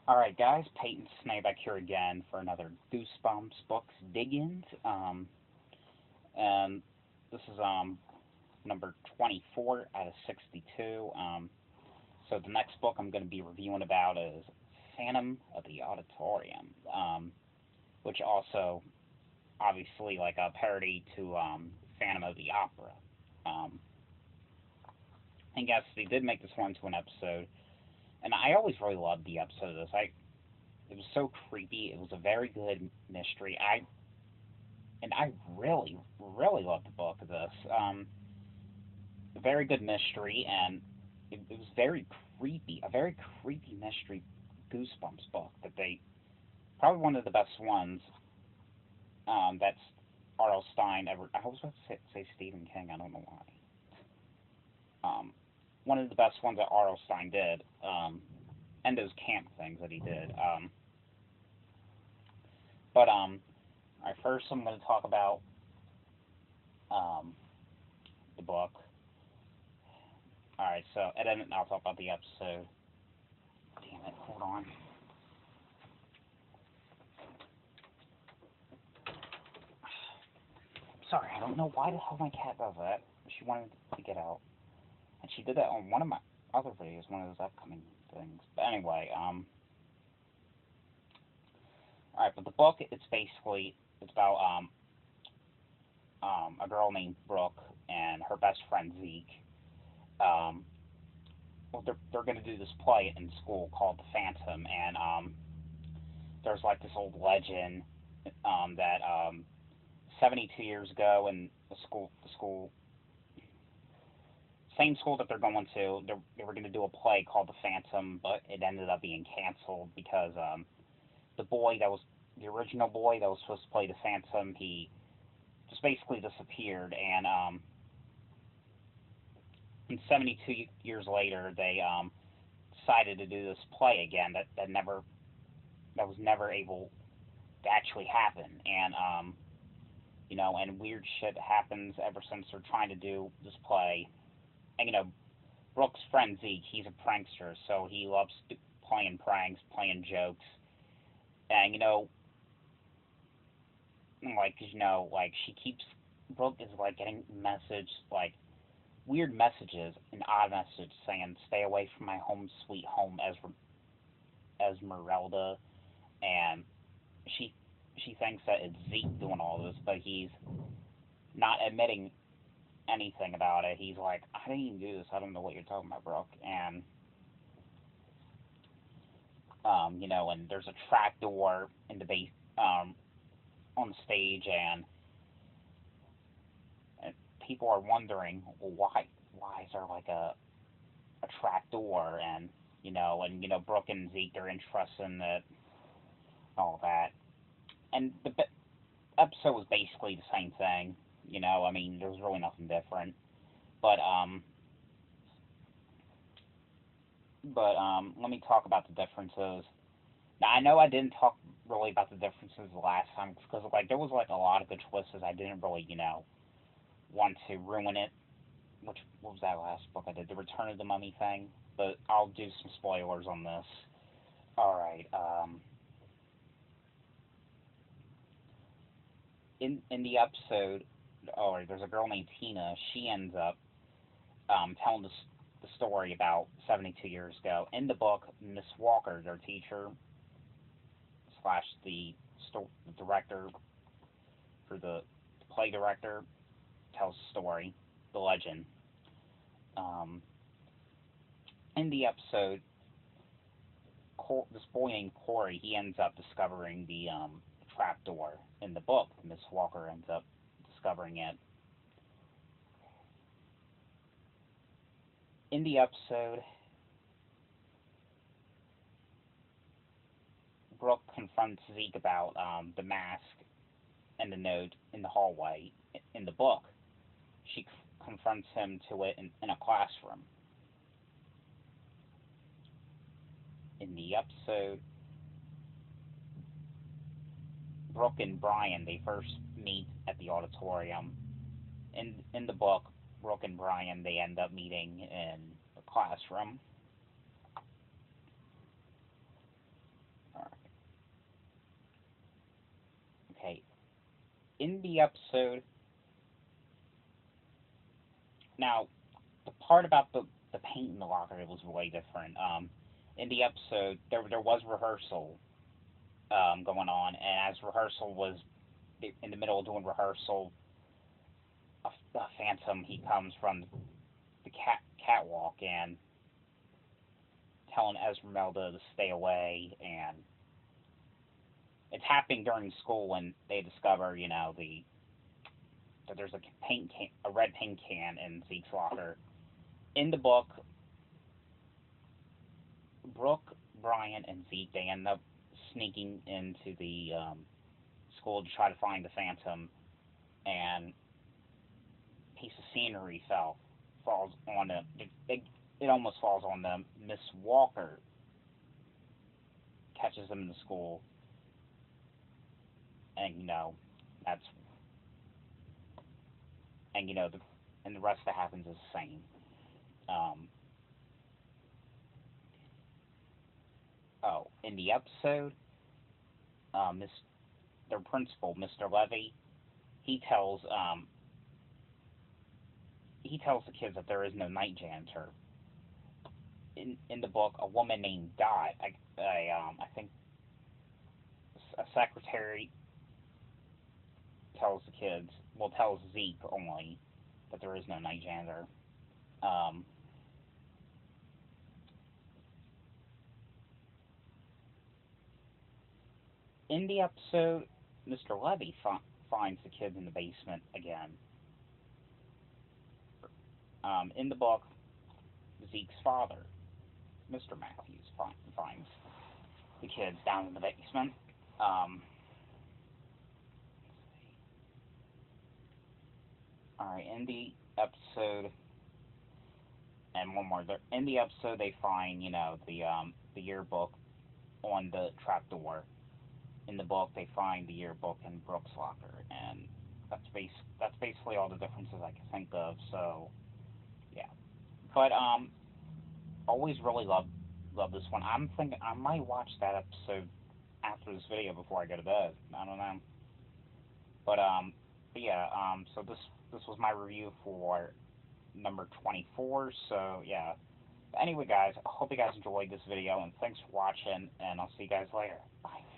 Alright guys, Peyton Snakeback here again for another Goosebumps Books Dig-Ins. And this is number 24 out of 62. So the next book I'm going to be reviewing about is Phantom of the Auditorium, which also obviously like a parody to Phantom of the Opera. Um, and yes, they did make this one to an episode, and I always really loved the episode of this. It was so creepy. It was a very good mystery. I really really loved the book of this. A very good mystery, and it was very creepy. A very creepy mystery Goosebumps book that they probably one of the best ones. That's R.L. Stein ever. I was about to say Stephen King. I don't know why. One of the best ones that R.L. Stein did. And those camp things that he did. But alright, first I'm going to talk about um, the book. Alright, so, and then I'll talk about the episode. Damn it, hold on. Sorry, I don't know why the hell my cat does that. She wanted to get out. And she did that on one of my other videos, one of those upcoming things. But anyway, alright, but the book, it's about, a girl named Brooke and her best friend Zeke. Um, well, they're going to do this play in school called The Phantom, and there's like this old legend that 72 years ago in the school, same school that they're going to, they were going to do a play called The Phantom, but it ended up being canceled because the boy that was the original boy that was supposed to play the Phantom, he just basically disappeared, and 72 years later, they decided to do this play again that was never able to actually happen, and and weird shit happens ever since they're trying to do this play, and Brooke's friend Zeke, he's a prankster, so he loves playing pranks, playing jokes, and like, 'cause, like she keeps Brooke is like getting message like weird messages, an odd message saying "Stay away from my home, sweet home, Esmeralda," and she she thinks that it's Zeke doing all this, but he's not admitting anything about it. He's like, "I didn't even do this. I don't know what you're talking about, Brooke." And and there's a trap door in the base on the stage, and people are wondering, well, why is there like a trap door, and Brooke and Zeke are interested in it, all that, and the episode was basically the same thing. I mean, there was really nothing different, but let me talk about the differences. Now I know I didn't talk really about the differences the last time because like there was like a lot of good twists. I didn't really want to ruin it. Which what was that last book I did? The Return of the Mummy thing. But I'll do some spoilers on this. All right. In the episode, there's a girl named Tina. She ends up telling the story about 72 years ago. In the book, Miss Walker, their teacher slash the director for the play director, tells the story, the legend. Um, in the episode, this boy named Corey, he ends up discovering the trapdoor. In the book, Miss Walker ends up discovering it. In the episode, Brooke confronts Zeke about the mask and the note in the hallway. In the book, she confronts him to it in a classroom. In the episode, Brooke and Brian, they first meet at the auditorium. In the book, Brooke and Brian, they end up meeting in a classroom. In the episode, now the part about the paint in the locker, it was way different. In the episode, there was rehearsal going on, and as rehearsal was in the middle of doing rehearsal, a phantom, he comes from the catwalk and telling Esmeralda to stay away, and it's happening during school when they discover, that there's a red paint can in Zeke's locker. In the book, Brooke, Brian, and Zeke, they end up sneaking into the school to try to find the Phantom, and a piece of scenery falls on them. It almost falls on them. Miss Walker catches them in the school, and that's and the rest that happens is the same. Um, in the episode, Miss their principal, Mr. Levy, he tells um, he tells the kids that there is no night janitor. In the book, a woman named Dot, I think a secretary tells the kids, well, tells Zeke only that there is no night janitor. Um, in the episode, Mr. Levy finds the kids in the basement again. In the book, Zeke's father, Mr. Matthews, finds the kids down in the basement. Um, all right, in the episode, and one more. In the episode, they find the yearbook on the trapdoor. In the book, they find the yearbook in Brooks' locker, and that's basically all the differences I can think of. So yeah, but always really love this one. I'm thinking I might watch that episode after this video before I go to bed. I don't know, but yeah, so this was my review for number 24. So yeah. But anyway, guys, I hope you guys enjoyed this video, and thanks for watching, and I'll see you guys later. Bye.